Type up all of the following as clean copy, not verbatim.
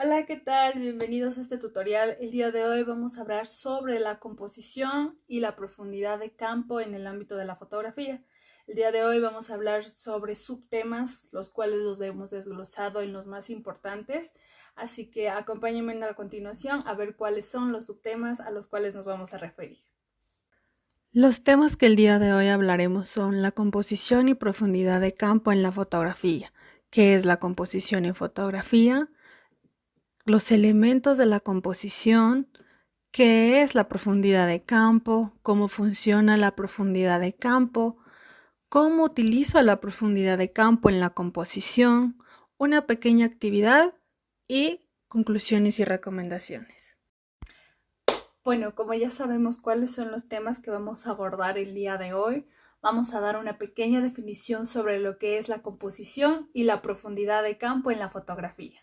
Hola, ¿qué tal? Bienvenidos a este tutorial. El día de hoy vamos a hablar sobre la composición y la profundidad de campo en el ámbito de la fotografía. El día de hoy vamos a hablar sobre subtemas, los cuales los hemos desglosado en los más importantes. Así que acompáñenme a continuación a ver cuáles son los subtemas a los cuales nos vamos a referir. Los temas que el día de hoy hablaremos son la composición y profundidad de campo en la fotografía. ¿Qué es la composición en fotografía? Los elementos de la composición, qué es la profundidad de campo, cómo funciona la profundidad de campo, cómo utilizo la profundidad de campo en la composición, una pequeña actividad y conclusiones y recomendaciones. Bueno, como ya sabemos cuáles son los temas que vamos a abordar el día de hoy, vamos a dar una pequeña definición sobre lo que es la composición y la profundidad de campo en la fotografía.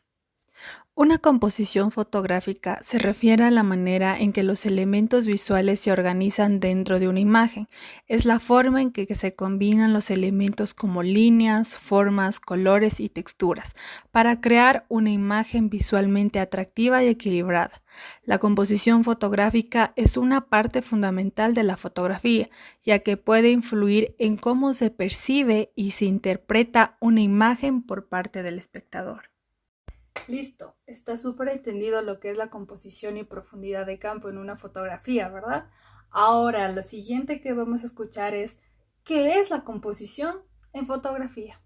Una composición fotográfica se refiere a la manera en que los elementos visuales se organizan dentro de una imagen. Es la forma en que se combinan los elementos como líneas, formas, colores y texturas para crear una imagen visualmente atractiva y equilibrada. La composición fotográfica es una parte fundamental de la fotografía, ya que puede influir en cómo se percibe y se interpreta una imagen por parte del espectador. Listo, está súper entendido lo que es la composición y profundidad de campo en una fotografía, ¿verdad? Ahora, lo siguiente que vamos a escuchar es, ¿qué es la composición en fotografía?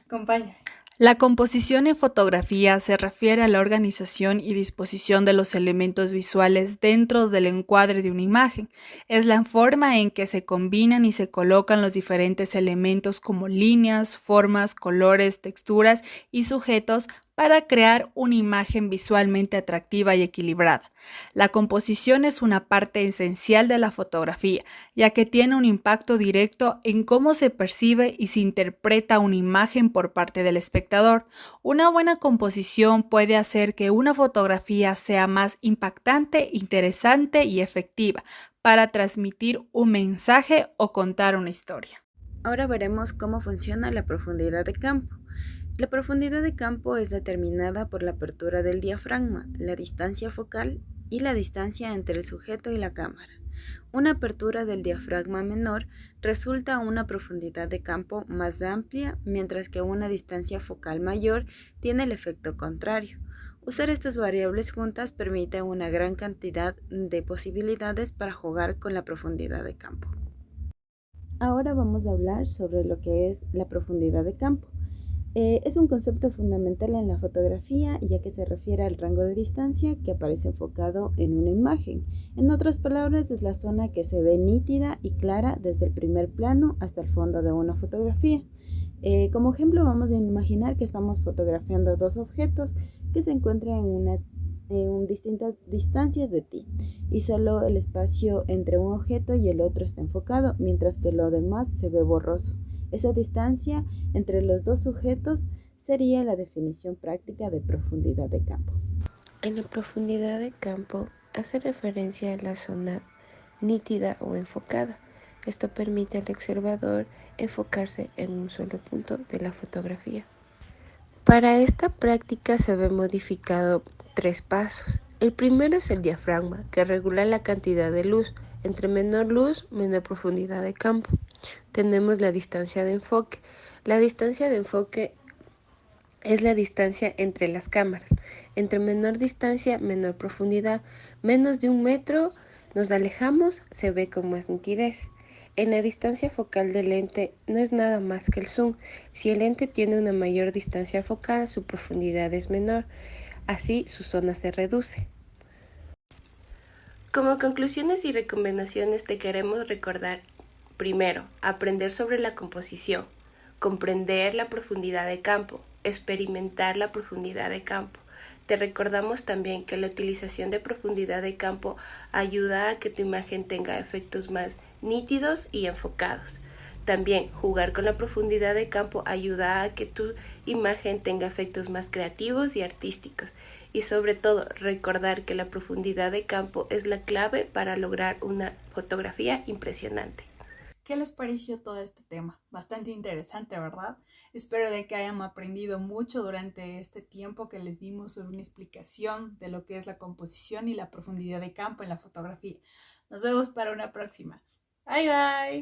Acompáñame. La composición en fotografía se refiere a la organización y disposición de los elementos visuales dentro del encuadre de una imagen. Es la forma en que se combinan y se colocan los diferentes elementos como líneas, formas, colores, texturas y sujetos para crear una imagen visualmente atractiva y equilibrada. La composición es una parte esencial de la fotografía, ya que tiene un impacto directo en cómo se percibe y se interpreta una imagen por parte del espectador. Una buena composición puede hacer que una fotografía sea más impactante, interesante y efectiva para transmitir un mensaje o contar una historia. Ahora veremos cómo funciona la profundidad de campo. La profundidad de campo es determinada por la apertura del diafragma, la distancia focal y la distancia entre el sujeto y la cámara. Una apertura del diafragma menor resulta una profundidad de campo más amplia, mientras que una distancia focal mayor tiene el efecto contrario. Usar estas variables juntas permite una gran cantidad de posibilidades para jugar con la profundidad de campo. Ahora vamos a hablar sobre lo que es la profundidad de campo. Es un concepto fundamental en la fotografía, ya que se refiere al rango de distancia que aparece enfocado en una imagen. En otras palabras, es la zona que se ve nítida y clara desde el primer plano hasta el fondo de una fotografía. Como ejemplo, vamos a imaginar que estamos fotografiando dos objetos que se encuentran en distintas distancias de ti, y solo el espacio entre un objeto y el otro está enfocado, mientras que lo demás se ve borroso. Esa distancia entre los dos sujetos sería la definición práctica de profundidad de campo. En la profundidad de campo hace referencia a la zona nítida o enfocada. Esto permite al observador enfocarse en un solo punto de la fotografía. Para esta práctica se ve modificado 3 pasos. El primero es el diafragma, que regula la cantidad de luz. Entre menor luz, menor profundidad de campo. Tenemos la distancia de enfoque. La distancia de enfoque es la distancia entre las cámaras. Entre menor distancia, menor profundidad. Menos de 1 metro nos alejamos, se ve con más nitidez. En la distancia focal del lente no es nada más que el zoom. Si el lente tiene una mayor distancia focal, su profundidad es menor. Así su zona se reduce. Como conclusiones y recomendaciones te queremos recordar: primero, aprender sobre la composición, comprender la profundidad de campo, experimentar la profundidad de campo. Te recordamos también que la utilización de profundidad de campo ayuda a que tu imagen tenga efectos más nítidos y enfocados. También jugar con la profundidad de campo ayuda a que tu imagen tenga efectos más creativos y artísticos. Y sobre todo, recordar que la profundidad de campo es la clave para lograr una fotografía impresionante. ¿Qué les pareció todo este tema? Bastante interesante, ¿verdad? Espero de que hayan aprendido mucho durante este tiempo que les dimos sobre una explicación de lo que es la composición y la profundidad de campo en la fotografía. Nos vemos para una próxima. Bye bye.